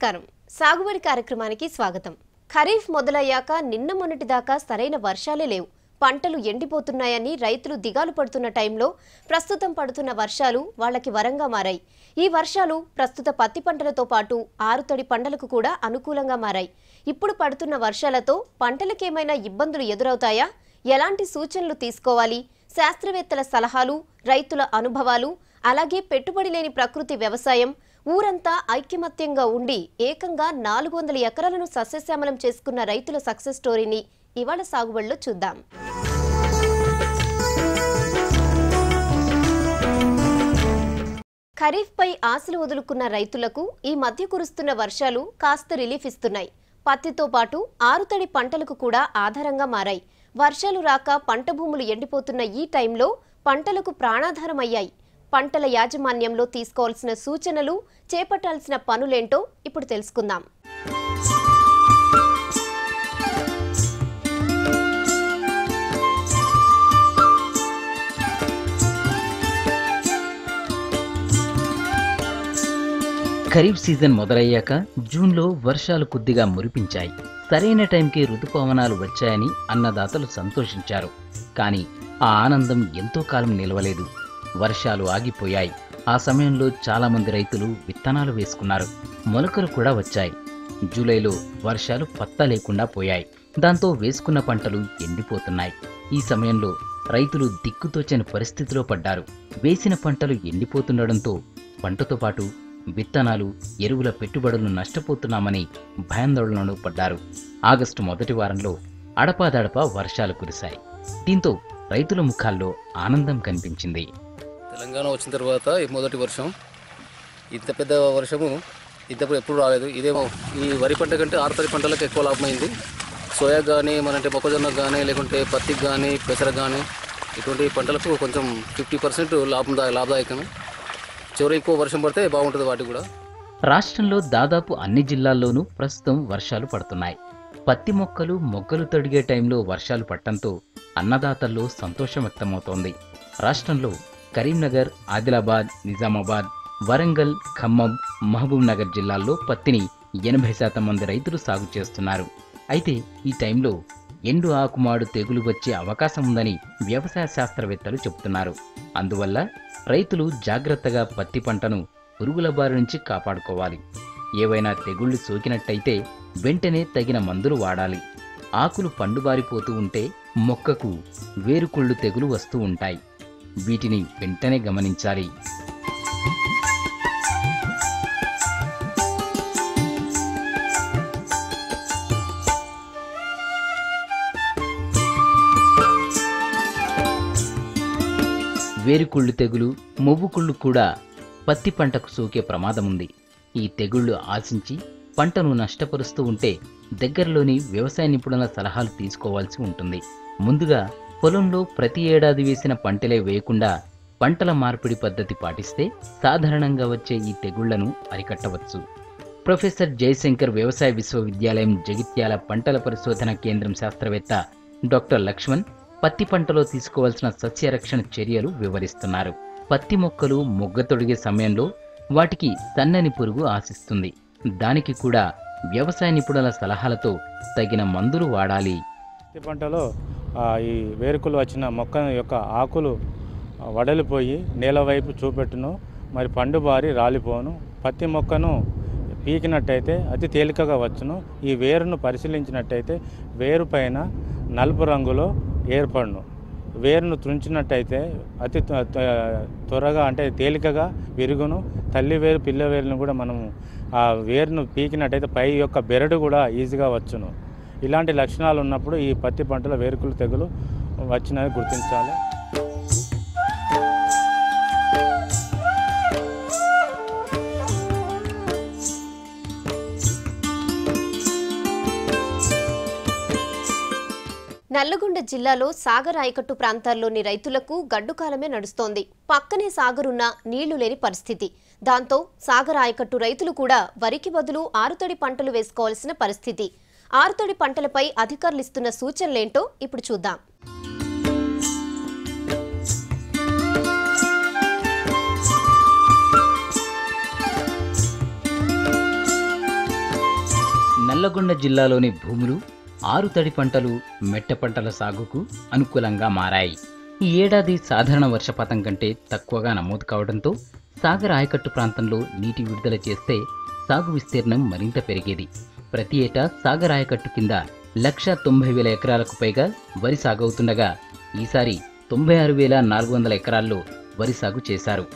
నమస్కారం. సాగుబడి కార్యక్రమానికి స్వాగతం. ఖరీఫ్ మొదలయ్యాక నిన్న మొన్నటి దాకా సరైన వర్షాలే లేవు. పంటలు ఎండిపోతున్నాయని రైతులు దిగాలు పడుతున్న టైంలో ప్రస్తుతం పడుతున్న వర్షాలు వాళ్ళకి వరంగా మారాయి. ఈ వర్షాలు ప్రస్తుత పత్తి పంటలతో పాటు ఆరుతడి పంటలకు కూడా అనుకూలంగా మారాయి. ఇప్పుడు పడుతున్న వర్షాలతో పంటలకేమైనా ఇబ్బందులు ఎదురవుతాయా? ఎలాంటి సూచనలు తీసుకోవాలి? శాస్త్రవేత్తల సలహాలు, రైతుల అనుభవాలు, అలాగే పెట్టుబడి లేని ప్రకృతి వ్యవసాయం, ఊరంతా ఐక్యమత్యంగా ఉండి ఏకంగా 400 ఎకరాలను సస్యశ్యామలం చేసుకున్న రైతుల సక్సెస్ స్టోరీని ఇవాళ సాగుబడిలో చూద్దాం. ఖరీఫ్ పై ఆశలు వదులుకున్న రైతులకు ఈ మధ్య కురుస్తున్న వర్షాలు కాస్త రిలీఫ్ ఇస్తున్నాయి. పత్తితో పాటు ఆరుతడి పంటలకు కూడా ఆధారంగా మారాయి. వర్షాలు రాక పంట భూములు ఎండిపోతున్న ఈ టైంలో పంటలకు ప్రాణాధారం అయ్యాయి. పంటల యాజమాన్యంలో తీసుకోవాల్సిన సూచనలు, చేపట్టాల్సిన పనులేంటో ఇప్పుడు తెలుసుకుందాం. ఖరీఫ్ సీజన్ మొదలయ్యాక జూన్లో వర్షాలు కొద్దిగా మురిపించాయి. సరైన టైంకి ఋతుపవనాలు వచ్చాయని అన్నదాతలు సంతోషించారు. కానీ ఆ ఆనందం ఎంతో కాలం నిలవలేదు. వర్షాలు ఆగిపోయాయి. ఆ సమయంలో చాలా మంది రైతులు విత్తనాలు వేసుకున్నారు. మొలకలు కూడా వచ్చాయి. జూలైలో వర్షాలు పత్తా లేకుండా పోయాయి. దాంతో వేసుకున్న పంటలు ఎండిపోతున్నాయి. ఈ సమయంలో రైతులు దిక్కుతోచని పరిస్థితిలో పడ్డారు. వేసిన పంటలు ఎండిపోతుండడంతో పంటతో పాటు విత్తనాలు, ఎరువుల పెట్టుబడులు నష్టపోతున్నామని భయాందోళనలో పడ్డారు. ఆగస్టు మొదటి వారంలో అడపాదడపా వర్షాలు కురిశాయి. దీంతో రైతుల ముఖాల్లో ఆనందం కనిపించింది. తెలంగాణ వచ్చిన తర్వాత ఈ మొదటి వర్షం, ఇంత పెద్ద వర్షము ఇంతప్పుడు ఎప్పుడు రాలేదు. ఇదేమో ఈ వరి పంట కంటే ఆరుతడి పంటలకు ఎక్కువ లాభమైంది. సోయా కానీ, మనంటే మొక్కజొన్నకు కానీ, లేకుంటే పత్తికి కానీ, పెసర కానీ, ఇటువంటి పంటలకు కొంచెం 50% లాభదాయకమే. చివరి ఎక్కువ వర్షం పడితే బాగుంటుంది వాటికి కూడా. రాష్ట్రంలో దాదాపు అన్ని జిల్లాల్లోనూ ప్రస్తుతం వర్షాలు పడుతున్నాయి. పత్తి మొగ్గలు తొడిగే టైంలో వర్షాలు పడటంతో అన్నదాతల్లో సంతోషం వ్యక్తమవుతోంది. రాష్ట్రంలో కరీంనగర్, ఆదిలాబాద్, నిజామాబాద్, వరంగల్, ఖమ్మం, మహబూబ్ నగర్ జిల్లాల్లో పత్తిని 80% మంది రైతులు సాగు చేస్తున్నారు. అయితే ఈ టైంలో ఎండు ఆకుమాడు తెగులు వచ్చే అవకాశం ఉందని వ్యవసాయ శాస్త్రవేత్తలు చెబుతున్నారు. అందువల్ల రైతులు జాగ్రత్తగా పత్తి పంటను పురుగుల బారి నుంచి కాపాడుకోవాలి. ఏవైనా తెగుళ్లు సోకినట్టయితే వెంటనే తగిన మందులు వాడాలి. ఆకులు పండుబారిపోతూ ఉంటే మొక్కకు వేరుకుళ్ళు తెగులు వస్తూ ఉంటాయి. వీటిని వెంటనే గమనించాలి. వేరుకుళ్ళు తెగులు, మొవ్వుకుళ్ళు కూడా పత్తి పంటకు సోకే ప్రమాదముంది. ఈ తెగుళ్లు ఆశించి పంటను నష్టపరుస్తూ ఉంటే దగ్గరలోని వ్యవసాయ నిపుణుల సలహాలు తీసుకోవాల్సి ఉంటుంది. ముందుగా పొలంలో ప్రతి ఏడాది వేసిన పంటలే వేయకుండా పంటల మార్పిడి పద్ధతి పాటిస్తే సాధారణంగా వచ్చే ఈ తెగుళ్లను అరికట్టవచ్చు. ప్రొఫెసర్ జయశంకర్ వ్యవసాయ విశ్వవిద్యాలయం జగిత్యాల పంటల పరిశోధన కేంద్రం శాస్త్రవేత్త డాక్టర్ లక్ష్మణ్ పత్తి పంటలో తీసుకోవాల్సిన సస్యరక్షణ చర్యలు వివరిస్తున్నారు. పత్తి మొక్కలు మొగ్గ తొడిగే సమయంలో వాటికి సన్నని పురుగు ఆశిస్తుంది. దానికి కూడా వ్యవసాయ నిపుణుల సలహాలతో తగిన మందులు వాడాలి. పత్తి పంటలో ఈ వేరుకులు వచ్చిన మొక్క యొక్క ఆకులు వడలిపోయి నేల వైపు చూపెట్టును, మరి పండుబారి రాలిపోను. పత్తి మొక్కను పీకినట్టయితే అతి తేలికగా వచ్చును. ఈ వేరును పరిశీలించినట్టయితే వేరు పైన నలుపు రంగులో ఏర్పడును. వేరును తుంచినట్టయితే అతి త్వరగా అంటే తేలికగా విరుగును. తల్లి వేరు, పిల్ల వేరును కూడా మనము ఆ వేరును పీకినట్టయితే పై యొక్క బెరడు కూడా ఈజీగా వచ్చును. ఇలాంటి లక్షణాలు ఉన్నప్పుడు ఈ పత్తి పంటలో వేరుకులు తెగులు వచ్చినది గుర్తించాలి. నల్లగొండ జిల్లాలో సాగర్ ఆయకట్టు ప్రాంతాల్లోని రైతులకు గడ్డుకాలమే నడుస్తోంది. పక్కనే సాగరున్న నీళ్లు లేని పరిస్థితి. దాంతో సాగర్ ఆయకట్టు రైతులు కూడా వరికి బదులు ఆరుతడి పంటలు వేసుకోవాల్సిన పరిస్థితి. ఆరుతడి పంటలపై అధికారులు ఇస్తున్న సూచనలేంటో ఇప్పుడు చూద్దాం. నల్లగొండ జిల్లాలోని భూములు ఆరుతడి పంటలు, మెట్ట పంటల సాగుకు అనుకూలంగా మారాయి. ఈ ఏడాది సాధారణ వర్షపాతం కంటే తక్కువగా నమోదు కావడంతో సాగర్ ఆయకట్టు ప్రాంతంలో నీటి విడుదల చేస్తే సాగు విస్తీర్ణం మరింత పెరిగేది. ప్రతి ఏటా సాగర్ ఆయకట్టు కింద 1,90,000 ఎకరాలకు పైగా వరి సాగవుతుండగా ఈసారి 96,400 ఎకరాల్లో వరి సాగు చేశారు.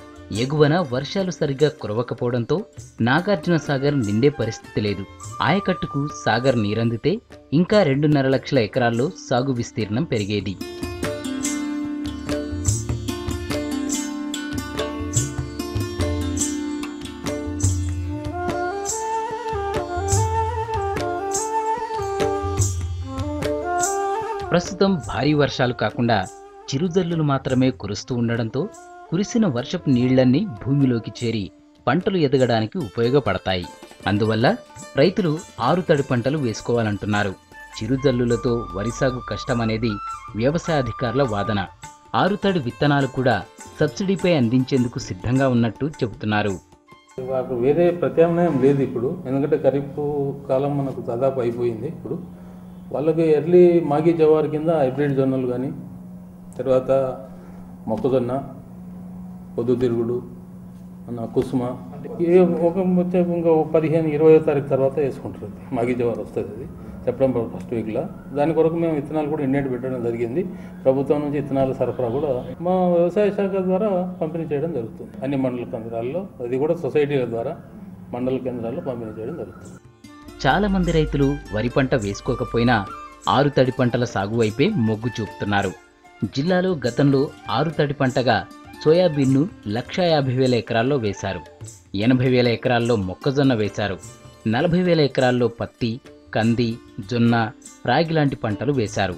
ఎగువన వర్షాలు సరిగ్గా కురవకపోవడంతో నాగార్జున సాగర్ నిండే పరిస్థితి లేదు. ఆయకట్టుకు సాగర్ నీరందితే ఇంకా 2.5 లక్షల ఎకరాల్లో సాగు విస్తీర్ణం పెరిగేది. ప్రస్తుతం భారీ వర్షాలు కాకుండా చిరుజల్లులు మాత్రమే కురుస్తూ ఉండడంతో కురిసిన వర్షపు నీళ్లన్నీ భూమిలోకి చేరి పంటలు ఎదగడానికి ఉపయోగపడతాయి. అందువల్ల రైతులు ఆరుతడి పంటలు వేసుకోవాలంటున్నారు. చిరుజల్లులతో వరి సాగు కష్టమనేది వ్యవసాయ అధికారుల వాదన. ఆరుతడి విత్తనాలు కూడా సబ్సిడీపై అందించేందుకు సిద్ధంగా ఉన్నట్టు చెబుతున్నారు. వేరే ప్రత్యామ్నాయం లేదు ఇప్పుడు, ఎందుకంటే ఖరీఫ్ కాలం మనకు దాదాపు అయిపోయింది. ఇప్పుడు వాళ్ళకి ఎర్లీ మాగి జవార్ కింద హైబ్రిడ్ జొన్నలు కానీ, తర్వాత మొక్కజొన్న, పొద్దుతిరుగుడు, కుసుమ వచ్చే ఇంకా 15-20 తారీఖు తర్వాత వేసుకుంటారు. మాగి జవార్ వస్తుంది, అది సెప్టెంబర్ ఫస్ట్ వీక్లో. దాని కొరకు మేము విత్తనాలు కూడా ఇండియా పెట్టడం జరిగింది. ప్రభుత్వం నుంచి విత్తనాల సరఫరా కూడా మా వ్యవసాయ శాఖ ద్వారా పంపిణీ చేయడం జరుగుతుంది. అన్ని మండల కేంద్రాల్లో, అది కూడా సొసైటీల ద్వారా మండల కేంద్రాల్లో పంపిణీ చేయడం జరుగుతుంది. చాలా మంది రైతులు వరి పంట వేసుకోకపోయినా ఆరుతడి పంటల సాగు వైపే మొగ్గు చూపుతున్నారు. జిల్లాలో గతంలో ఆరుతడి పంటగా సోయాబీన్ను 1,50,000 ఎకరాల్లో వేశారు. 80,000 ఎకరాల్లో మొక్కజొన్న వేశారు. 40,000 ఎకరాల్లో పత్తి, కంది, జొన్న, రాగి లాంటి పంటలు వేశారు.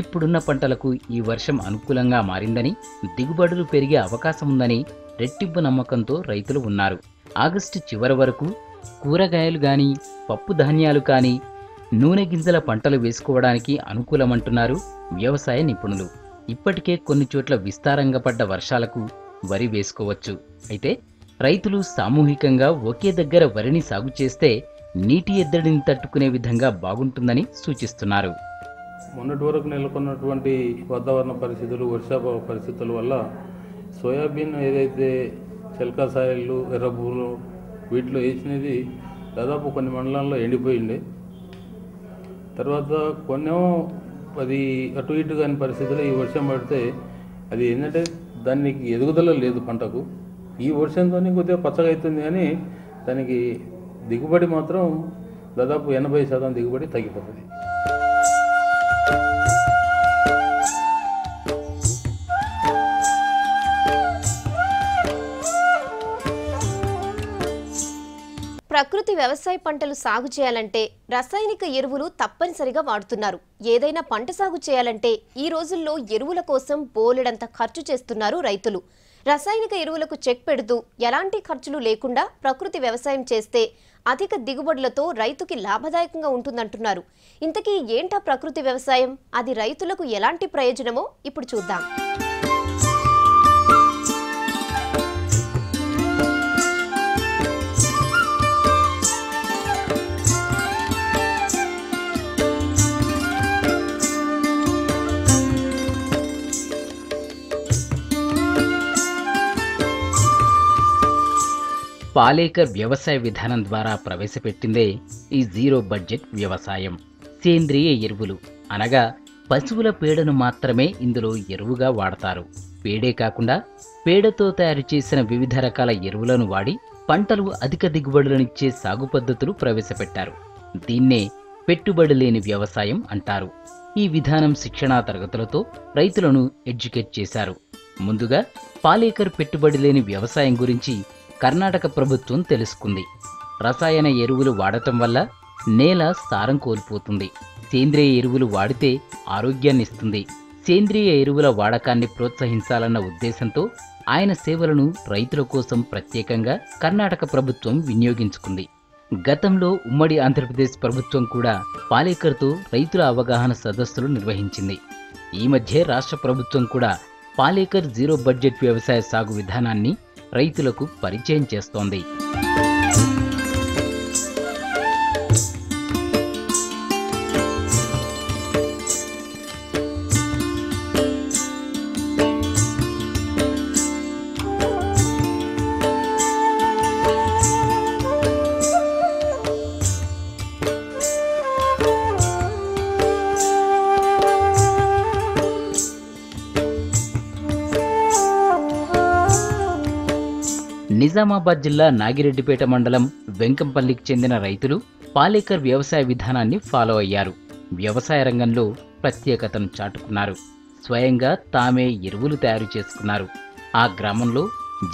ఇప్పుడున్న పంటలకు ఈ వర్షం అనుకూలంగా మారిందని, దిగుబడులు పెరిగే అవకాశం ఉందని రెట్టింపు నమ్మకంతో రైతులు ఉన్నారు. ఆగస్టు చివరి వరకు కూరగాయలు కానీ, పప్పు ధాన్యాలు కానీ, నూనె గింజల పంటలు వేసుకోవడానికి అనుకూలమంటున్నారు వ్యవసాయ నిపుణులు. ఇప్పటికే కొన్ని చోట్ల విస్తారంగా పడ్డ వర్షాలకు వరి వేసుకోవచ్చు. అయితే రైతులు సామూహికంగా ఒకే దగ్గర వరిని సాగు చేస్తే నీటి ఎద్దడిని తట్టుకునే విధంగా బాగుంటుందని సూచిస్తున్నారు. మొన్నటి వరకు నెలకొన్నటువంటి వాతావరణ పరిస్థితులు, వర్షాభావ పరిస్థితుల వల్ల సోయాబీన్ ఏదైతే చిలకా సాయళ్ళు, ఎర్రబూలు వీటిలో వేసినది దాదాపు కొన్ని మండలాల్లో ఎండిపోయిండే. తర్వాత కొన్నేమో అది అటు ఇటు కాని పరిస్థితుల్లో ఈ వర్షం పడితే అది ఏంటంటే దానికి ఎదుగుదల లేదు పంటకు. ఈ వర్షంతో కొద్దిగా పచ్చగా అవుతుంది కానీ దానికి దిగుబడి మాత్రం దాదాపు 80% దిగుబడి తగ్గిపోతుంది. ప్రకృతి వ్యవసాయ పంటలు సాగు చేయాలంటే రసాయనిక ఎరువులు తప్పనిసరిగా వాడుతున్నారు. ఏదైనా పంట సాగు చేయాలంటే ఈ రోజుల్లో ఎరువుల కోసం బోలెడంత ఖర్చు చేస్తున్నారు రైతులు. రసాయనిక ఎరువులకు చెక్ పెడుతూ ఎలాంటి ఖర్చులు లేకుండా ప్రకృతి వ్యవసాయం చేస్తే అధిక దిగుబడులతో రైతుకి లాభదాయకంగా ఉంటుందంటున్నారు. ఇంతకీ ఏంటా ప్రకృతి వ్యవసాయం? అది రైతులకు ఎలాంటి ప్రయోజనమో ఇప్పుడు చూద్దాం. పాలేకర్ వ్యవసాయ విధానం ద్వారా ప్రవేశపెట్టిందే ఈ జీరో బడ్జెట్ వ్యవసాయం. సేంద్రియ ఎరువులు అనగా పశువుల పేడను మాత్రమే ఇందులో ఎరువుగా వాడతారు. పేడే కాకుండా పేడతో తయారు చేసిన వివిధ రకాల ఎరువులను వాడి పంటలు అధిక దిగుబడులనిచ్చే సాగు పద్ధతులు ప్రవేశపెట్టారు. దీన్నే పెట్టుబడి లేని వ్యవసాయం అంటారు. ఈ విధానం శిక్షణా తరగతులతో రైతులను ఎడ్యుకేట్ చేశారు. ముందుగా పాలేకర్ పెట్టుబడి లేని వ్యవసాయం గురించి కర్ణాటక ప్రభుత్వం తెలుసుకుంది. రసాయన ఎరువులు వాడటం వల్ల నేల సారం కోల్పోతుంది. సేంద్రియ ఎరువులు వాడితే ఆరోగ్యాన్నిస్తుంది. సేంద్రియ ఎరువుల వాడకాన్ని ప్రోత్సహించాలన్న ఉద్దేశంతో ఆయన సేవలను రైతుల కోసం ప్రత్యేకంగా కర్ణాటక ప్రభుత్వం వినియోగించుకుంది. గతంలో ఉమ్మడి ఆంధ్రప్రదేశ్ ప్రభుత్వం కూడా పాలేకర్తో రైతుల అవగాహన సదస్సులు నిర్వహించింది. ఈ మధ్య రాష్ట్ర ప్రభుత్వం కూడా పాలేకర్ జీరో బడ్జెట్ వ్యవసాయ సాగు విధానాన్ని రైతులకు పరిచయం చేస్తోంది. నిజామాబాద్ జిల్లా నాగిరెడ్డిపేట మండలం వెంకంపల్లికి చెందిన రైతులు పాలేకర్ వ్యవసాయ విధానాన్ని ఫాలో అయ్యారు. వ్యవసాయ రంగంలో ప్రత్యేకతను చాటుకున్నారు. స్వయంగా తామే ఎరువులు తయారు చేసుకున్నారు. ఆ గ్రామంలో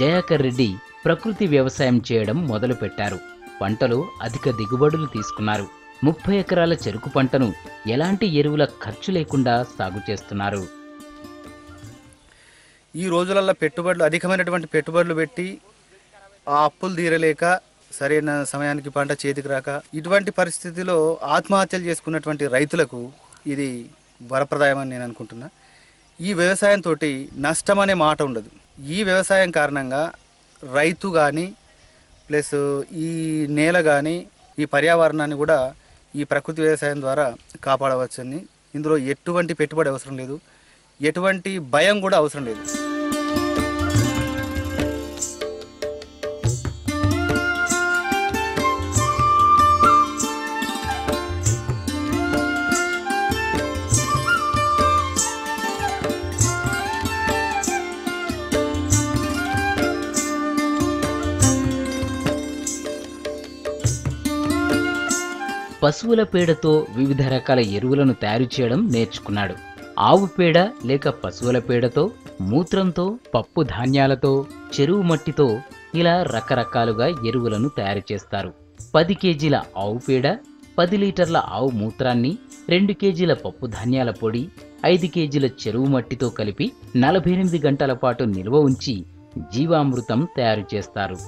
జయాకర్ రెడ్డి ప్రకృతి వ్యవసాయం చేయడం మొదలుపెట్టారు. పంటలో అధిక దిగుబడులు తీసుకున్నారు. 30 ఎకరాల చెరుకు పంటను ఎలాంటి ఎరువుల ఖర్చు లేకుండా సాగు చేస్తున్నారు. ఈ రోజులలో అధికమైనటువంటి పెట్టుబడులు పెట్టి ఆ అప్పులు తీరలేక సరైన సమయానికి పంట చేతికి రాక ఇటువంటి పరిస్థితిలో ఆత్మహత్యలు చేసుకున్నటువంటి రైతులకు ఇది వరప్రదాయమని నేను అనుకుంటున్నా. ఈ వ్యవసాయంతో నష్టం అనే మాట ఉండదు. ఈ వ్యవసాయం కారణంగా రైతు కానీ ప్లస్ ఈ నేల కానీ ఈ పర్యావరణాన్ని కూడా ఈ ప్రకృతి వ్యవసాయం ద్వారా కాపాడవచ్చని, ఇందులో ఎటువంటి పెట్టుబడి అవసరం లేదు, ఎటువంటి భయం కూడా అవసరం లేదు. పశువుల పేడతో వివిధ రకాల ఎరువులను తయారు చేయడం నేర్చుకున్నాడు. ఆవు పేడ లేక పశువుల పేడతో, మూత్రంతో, పప్పు ధాన్యాలతో, చెరువు మట్టితో ఇలా రకరకాలుగా ఎరువులను తయారు చేస్తారు. 10 కేజీల ఆవు పేడ, 10 లీటర్ల ఆవు మూత్రాన్ని, 2 కేజీల పప్పు ధాన్యాల పొడి, 5 కేజీల చెరువు మట్టితో కలిపి 48 గంటల పాటు నిల్వ ఉంచి జీవామృతం తయారు చేస్తారు.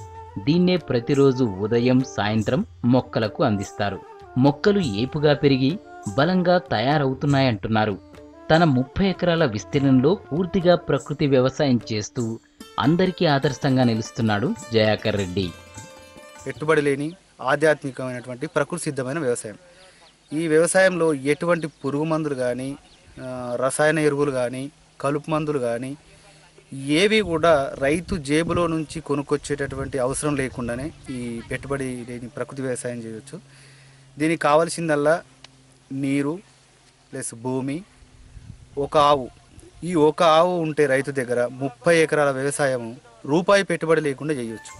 దీన్నే ప్రతిరోజు ఉదయం సాయంత్రం మొక్కలకు అందిస్తారు. మొక్కలు ఏపుగా పెరిగి బలంగా తయారవుతున్నాయంటున్నారు. తన 30 ఎకరాల విస్తీర్ణంలో పూర్తిగా ప్రకృతి వ్యవసాయం చేస్తూ అందరికీ ఆదర్శంగా నిలుస్తున్నాడు జయాకర్ రెడ్డి. పెట్టుబడి లేని ఆధ్యాత్మికమైనటువంటి ప్రకృతి సిద్ధమైన వ్యవసాయం. ఈ వ్యవసాయంలో ఎటువంటి పురుగు మందులు కానీ, రసాయన ఎరువులు కానీ, కలుపు మందులు కానీ ఏవి కూడా రైతు జేబులో నుంచి కొనుక్కొచ్చేటటువంటి అవసరం లేకుండానే ఈ పెట్టుబడి లేని ప్రకృతి వ్యవసాయం చేయవచ్చు. దీనికి కావాల్సిందల్లా నీరు ప్లస్ భూమి, ఒక ఆవు. ఈ ఒక ఆవు ఉంటే రైతు దగ్గర 30 ఎకరాల వ్యవసాయం రూపాయి పెట్టుబడి లేకుండా చేయవచ్చు.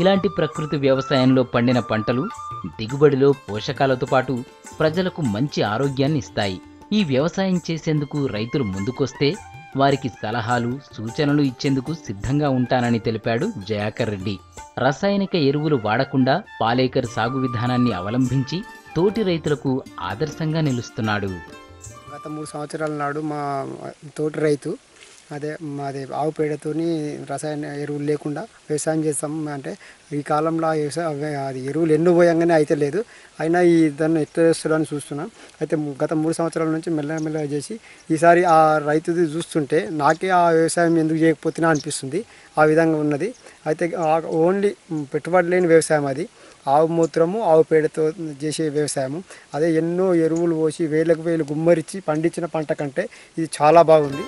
ఇలాంటి ప్రకృతి వ్యవసాయంలో పండిన పంటలు దిగుబడిలో పోషకాలతో పాటు ప్రజలకు మంచి ఆరోగ్యాన్ని ఇస్తాయి. ఈ వ్యవసాయం చేసేందుకు రైతులు ముందుకొస్తే వారికి సలహాలు, సూచనలు ఇచ్చేందుకు సిద్ధంగా ఉంటానని తెలిపాడు జయాకర్ రెడ్డి. రసాయనిక ఎరువులు వాడకుండా పాలేకర్ సాగు విధానాన్ని అవలంబించి తోటి రైతులకు ఆదర్శంగా నిలుస్తున్నాడు. గత 3 సంవత్సరాల నాడు మా తోటి రైతు మాది ఆవు పేడతోని రసాయన ఎరువులు లేకుండా వ్యవసాయం చేస్తాం. అంటే ఈ కాలంలో అది ఎరువులు ఎన్నో పోయంగానే అయితే లేదు, అయినా ఈ దాన్ని ఎట్లా చేస్తాడని చూస్తున్నాం. అయితే గత 3 సంవత్సరాల నుంచి మెల్లమెల్లగా చేసి ఈసారి ఆ రైతుది చూస్తుంటే నాకే ఆ వ్యవసాయం ఎందుకు చేయకపోతున్నా అనిపిస్తుంది. ఆ విధంగా ఉన్నది. అయితే ఓన్లీ పెట్టుబడి లేని వ్యవసాయం అది. ఆవు మూత్రము, ఆవు పేడతో చేసే వ్యవసాయము. అదే ఎన్నో ఎరువులు పోసి వేలకు వేలు గుమ్మరిచ్చి పండించిన పంట కంటే ఇది చాలా బాగుంది.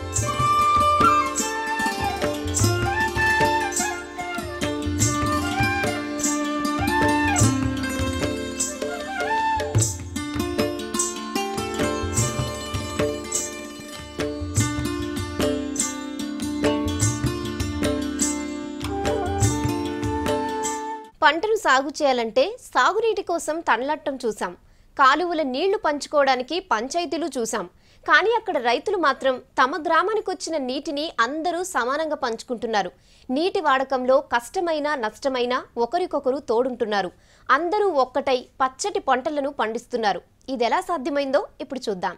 పంటను సాగు చేయాలంటే సాగునీటి కోసం తనలట్టం చూసాం. కాలువల నీళ్లు పంచుకోవడానికి పంచాయతీలు చూసాం. కానీ అక్కడ రైతులు మాత్రం తమ గ్రామానికి వచ్చిన నీటిని అందరూ సమానంగా పంచుకుంటున్నారు. నీటి వాడకంలో కష్టమైనా నష్టమైనా ఒకరికొకరు తోడుంటున్నారు. అందరూ ఒక్కటై పచ్చటి పంటలను పండిస్తున్నారు. ఇది ఎలా సాధ్యమైందో ఇప్పుడు చూద్దాం.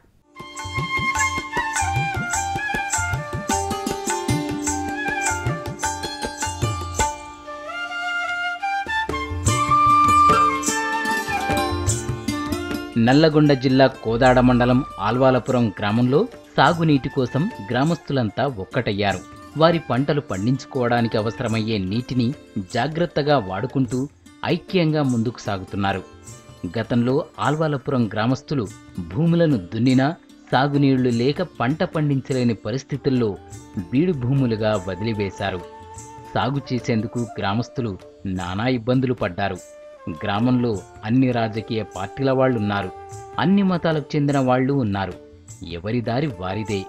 నల్లగొండ జిల్లా కోదాడ మండలం ఆల్వాలపురం గ్రామంలో సాగునీటి కోసం గ్రామస్తులంతా ఒక్కటయ్యారు. వారి పంటలు పండించుకోవడానికి అవసరమయ్యే నీటిని జాగ్రత్తగా వాడుకుంటూ ఐక్యంగా ముందుకు సాగుతున్నారు. గతంలో ఆల్వాలపురం గ్రామస్తులు భూములను దున్నినా సాగునీళ్లు లేక పంట పండించలేని పరిస్థితుల్లో బీడు భూములుగా వదిలివేశారు. సాగు చేసేందుకు గ్రామస్తులు నానా ఇబ్బందులు పడ్డారు. గ్రామంలో అన్ని రాజకీయ పార్టీల వాళ్ళున్నారు, అన్ని మతాలకు చెందిన వాళ్ళు ఉన్నారు. ఎవరి దారి వారిదే,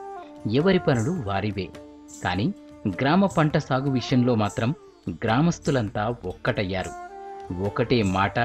ఎవరి పనులు వారివే. కానీ గ్రామ పంట సాగు విషయంలో మాత్రం గ్రామస్తులంతా ఒక్కటయ్యారు. ఒకటే మాట,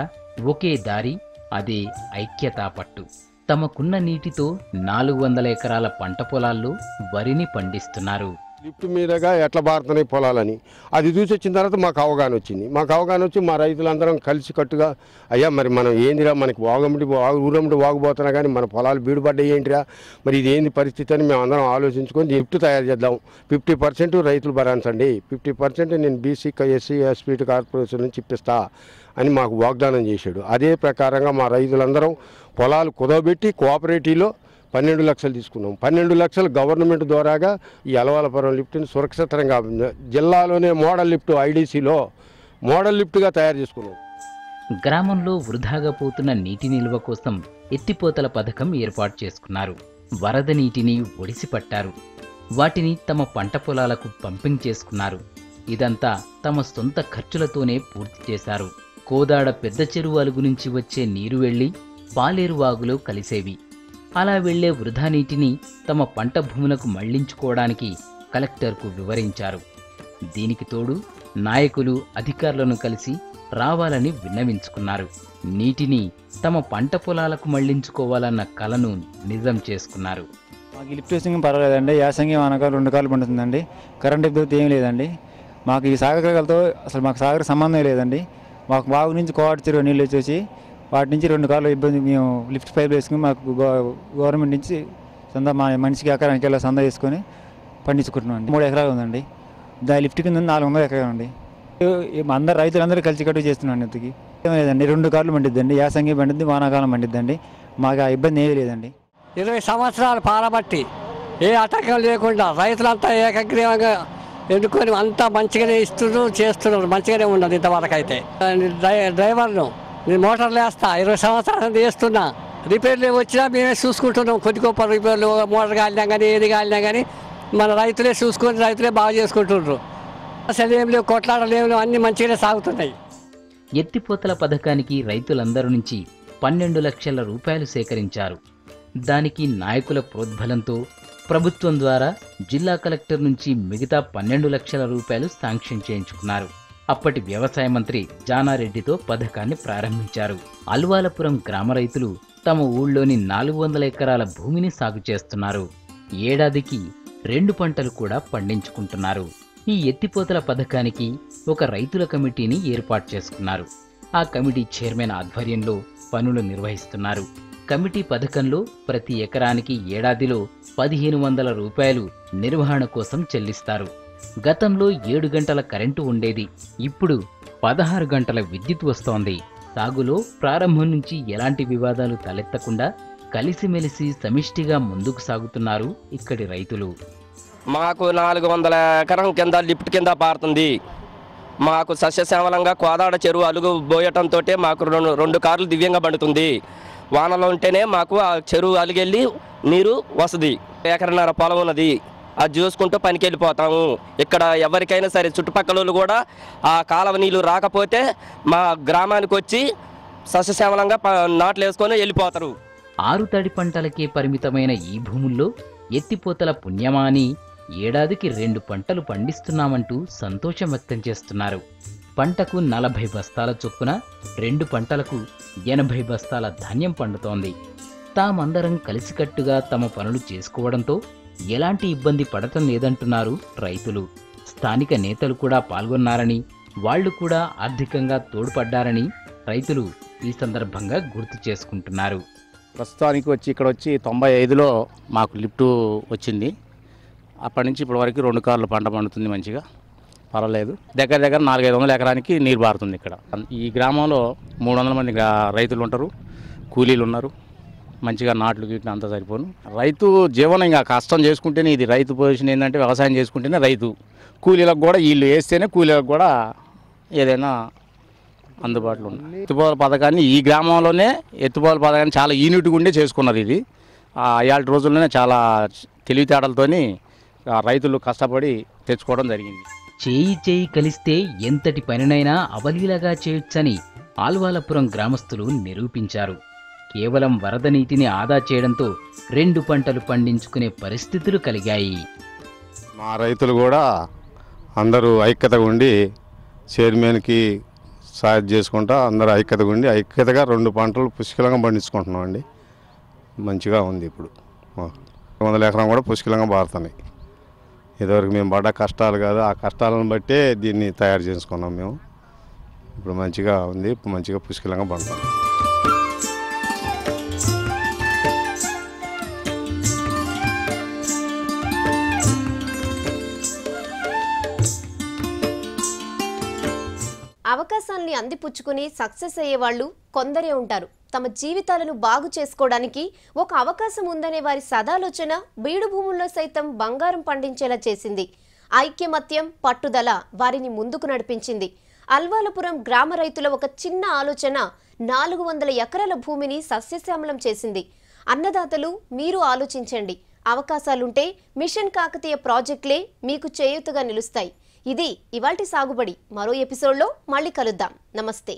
ఒకే దారి, అదే ఐక్యతా పట్టు. తమకున్న నీటితో 400 ఎకరాల పంట పొలాల్లో వరిని పండిస్తున్నారు. లిఫ్ట్ మీదుగా ఎట్లా బారుతున్నాయి పొలాలని అది చూసి వచ్చిన తర్వాత మాకు అవగాహన వచ్చింది. మాకు అవగాహన వచ్చి మా రైతులందరం కలిసి కట్టుగా అయ్యా మరి మనం ఏందిరా, మనకి ఊరమ్మటి వాగుపోతున్నా కానీ మన పొలాలు బీడుపడ్డాయి ఏంటిరా, మరి ఇది ఏంది పరిస్థితి అని మేము అందరం ఆలోచించుకొని లిఫ్ట్ తయారు చేద్దాం. 50% రైతులు భరించండి, 50% నేను బీసీ ఎస్సీ ఎస్పీ కార్పొరేషన్ నుంచి ఇప్పిస్తా అని మాకు వాగ్దానం చేశాడు. అదే ప్రకారంగా మా రైతులందరం పొలాలు కుదవబెట్టి కోఆపరేటివ్లో 12 లక్షలు తీసుకున్నాం. 12 లక్షలు గవర్నమెంట్ ద్వారాగా ఈ అలవాలపురం లిఫ్ట్ని సురక్షితంగా జిల్లాలోనే మోడల్ లిఫ్ట్ ఐడీసీలో మోడల్ లిఫ్ట్గా తయారు చేసుకున్నాం. గ్రామంలో వృధాగా పోతున్న నీటి నిల్వ కోసం ఎత్తిపోతల పథకం ఏర్పాటు చేసుకున్నారు. వరద నీటిని ఒడిసిపట్టారు. వాటిని తమ పంట పొలాలకు పంపింగ్ చేసుకున్నారు. ఇదంతా తమ సొంత ఖర్చులతోనే పూర్తి చేశారు. కోదాడ పెద్ద చెరువు అలుగు నుంచి వచ్చే నీరు వెళ్లి పాలేరు వాగులో కలిసేవి. అలా వెళ్లే వృధా నీటిని తమ పంట భూములకు మళ్లించుకోవడానికి కలెక్టర్కు వివరించారు. దీనికి తోడు నాయకులు అధికారులను కలిసి రావాలని విన్నవించుకున్నారు. నీటిని తమ పంట పొలాలకు మళ్లించుకోవాలన్న కలను నిజం చేసుకున్నారు. మాకు లిఫ్ట్ వేసింగ్ పర్వాలేదండి. యాసంగి వానకాలు 2 కాలు పండుతుందండి. కరెంట్ ఇబ్బంది ఏం లేదండి. మాకు ఈ సాగరకాలతో అసలు మాకు సాగర సంబంధం లేదండి. మాకు బాగు నుంచి కోట చెరువు నీళ్ళు వచ్చేసి వాటి నుంచి 2 కాలు ఇబ్బంది మేము లిఫ్ట్ పైపు వేసుకుని మాకు గవర్నమెంట్ నుంచి మా మనిషికి ఎకరానికి వెళ్ళి సందా వేసుకొని పండించుకుంటున్నాం అండి. 3 ఎకరాలు ఉందండి. దాని లిఫ్ట్ కింద 400 ఎకరాలు అండి. అందరు రైతులందరూ కలిసి కట్టు చేస్తున్నాం. ఇంతకి ఏం లేదండి. 2 కార్లు పండిద్దండి. యాసంగి పండిద్ది, వానాకాలం పండిద్దండి. మాకు ఆ ఇబ్బంది ఏమీ లేదండి. 20 సంవత్సరాలు పారబట్టి ఏ ఆటంకం లేకుండా రైతులంతా ఏకగ్రీవంగా ఎన్నుకొని అంతా మంచిగానే ఇస్తున్నారు, చేస్తున్నారు. మంచిగానే ఉన్నది ఇంతవరకు అయితే. డ్రైవర్ను నేను మోటార్లు వేస్తా 20 సంవత్సరాలు వేస్తున్నా. రిపేర్లు వచ్చినా మేమే చూసుకుంటున్నాం. కొద్ది గొప్ప రిపేర్లు మోటార్ కాలినా కానీ ఏది కాలినా కానీ మన రైతులే చూసుకొని రైతులే బాగా చేసుకుంటున్నారు. అసలు ఏం లేవు, కొట్లాడలేవు, అన్నీ మంచిగానే సాగుతున్నాయి. ఎత్తిపోతల పథకానికి రైతులందరి నుంచి 12 లక్షల రూపాయలు సేకరించారు. దానికి నాయకుల ప్రోద్బలంతో ప్రభుత్వం ద్వారా జిల్లా కలెక్టర్ నుంచి మిగతా 12 లక్షల రూపాయలు శాంక్షన్ చేయించుకున్నారు. అప్పటి వ్యవసాయ మంత్రి జానారెడ్డితో పథకాన్ని ప్రారంభించారు. అల్వాలపురం గ్రామ రైతులు తమ ఊళ్ళోని 400 ఎకరాల భూమిని సాగు చేస్తున్నారు. ఏడాదికి 2 పంటలు కూడా పండించుకుంటున్నారు. ఈ ఎత్తిపోతల పథకానికి ఒక రైతుల కమిటీని ఏర్పాటు చేసుకున్నారు. ఆ కమిటీ చైర్మన్ ఆధ్వర్యంలో పనులు నిర్వహిస్తున్నారు. కమిటీ పథకంలో ప్రతి ఎకరానికి ఏడాదిలో 1500 రూపాయలు నిర్వహణ కోసం చెల్లిస్తారు. గతంలో 7 గంటల కరెంటు ఉండేది. ఇప్పుడు 16 గంటల విద్యుత్ వస్తోంది. సాగులో ప్రారంభం నుంచి ఎలాంటి వివాదాలు తలెత్తకుండా కలిసిమెలిసి సమిష్టిగా ముందుకు సాగుతున్నారు ఇక్కడి రైతులు. మాకు 400 ఎకరం కింద లిఫ్ట్ కింద పారుతుంది. మాకు సస్యశ్యామలంగా కోదాడ చెరువు అలుగు పోయటంతో మాకు 2 కార్లు దివ్యంగా పండుతుంది. వానలో ఉంటేనే మాకు ఆ చెరువు అలిగెళ్ళి నీరు వస్తుంది. 1.5 ఎకరాల పొలం ఉన్నది. అది చూసుకుంటూ పనికి వెళ్ళిపోతాము. ఇక్కడ ఎవరికైనా సరే చుట్టుపక్కల కూడా ఆ కాలువ నీళ్ళు రాకపోతే మా గ్రామానికి వచ్చి సస్యశ్యామలంగా నాట్లు వేసుకొని వెళ్ళిపోతారు. 6 తడి పంటలకే పరిమితమైన ఈ భూముల్లో ఎత్తిపోతల పుణ్యమా అని ఏడాదికి 2 పంటలు పండిస్తున్నామంటూ సంతోషం వ్యక్తం చేస్తున్నారు. పంటకు 40 బస్తాల చొప్పున 2 పంటలకు 80 బస్తాల ధాన్యం పండుతోంది. తామందరం కలిసికట్టుగా తమ పనులు చేసుకోవడంతో ఎలాంటి ఇబ్బంది పడటం లేదంటున్నారు రైతులు. స్థానిక నేతలు కూడా పాల్గొన్నారని, వాళ్లు కూడా ఆర్థికంగా తోడ్పడ్డారని రైతులు ఈ సందర్భంగా గుర్తు చేసుకుంటున్నారు. ప్రస్తుతానికి వచ్చి ఇక్కడ వచ్చి 95లో మాకు లిఫ్ట్ వచ్చింది. అప్పటి నుంచి ఇప్పటి వరకు 2 కార్లు పంట పండుతుంది. మంచిగా పర్వాలేదు. దగ్గర 400-500 ఎకరానికి నీరు బారుతుంది. ఇక్కడ ఈ గ్రామంలో 300 మంది రైతులు ఉంటారు, కూలీలు ఉన్నారు. మంచిగా నాట్లు గీట్లు అంతా సరిపోను. రైతు జీవనం ఇంకా కష్టం చేసుకుంటేనే ఇది. రైతు పొజిషన్ ఏంటంటే వ్యవసాయం చేసుకుంటేనే రైతు. కూలీలకు కూడా వీళ్ళు వేస్తేనే కూలీలకు కూడా ఏదైనా అందుబాటులో ఉంది. ఎత్తిపోతల పథకాన్ని ఈ గ్రామంలోనే ఎత్తిపోతల పథకాన్ని చాలా యూనిట్గా ఉండే చేసుకున్నారు. ఇది ఇవాళ రోజుల్లోనే చాలా తెలివితేటలతోని రైతులు కష్టపడి తెచ్చుకోవడం జరిగింది. చేయి కలిస్తే ఎంతటి పనినైనా అవలీలగా చేయొచ్చని ఆల్వాలపురం గ్రామస్తులు నిరూపించారు. కేవలం వరద నీటిని ఆదా చేయడంతో 2 పంటలు పండించుకునే పరిస్థితులు కలిగాయి. మా రైతులు కూడా అందరూ ఐక్యతగా ఉండి చైర్మన్కి సాయం చేసుకుంటా అందరూ ఐక్యతగా ఉండి ఐక్యతగా 2 పంటలు పుష్కలంగా పండించుకుంటున్నాం అండి. మంచిగా ఉంది ఇప్పుడు. 100 ఎకరం కూడా పుష్కలంగా బారుతున్నాయి. ఇదివరకు మేము పడ్డ కష్టాలు కాదు, ఆ కష్టాలను బట్టే దీన్ని తయారు చేసుకున్నాం మేము. ఇప్పుడు మంచిగా ఉంది, ఇప్పుడు మంచిగా పుష్కలంగా పండుతాం. అవకాశాన్ని అందిపుచ్చుకుని సక్సెస్ అయ్యేవాళ్ళు కొందరే ఉంటారు. తమ జీవితాలను బాగు చేసుకోవడానికి ఒక అవకాశం ఉందనే వారి సదాలోచన బీడు భూముల్లో సైతం బంగారం పండించేలా చేసింది. ఐక్యమత్యం, పట్టుదల వారిని ముందుకు నడిపించింది. అల్వాలపురం గ్రామ రైతుల ఒక చిన్న ఆలోచన 400 ఎకరాల భూమిని సస్యశ్యామలం చేసింది. అన్నదాతలు, మీరు ఆలోచించండి. అవకాశాలుంటే మిషన్ కాకతీయ ప్రాజెక్టులే మీకు చేయూతగా నిలుస్తాయి. ఇది ఇవాల్టి సాగుబడి. మరో ఎపిసోడ్లో మళ్ళీ కలుద్దాం. నమస్తే.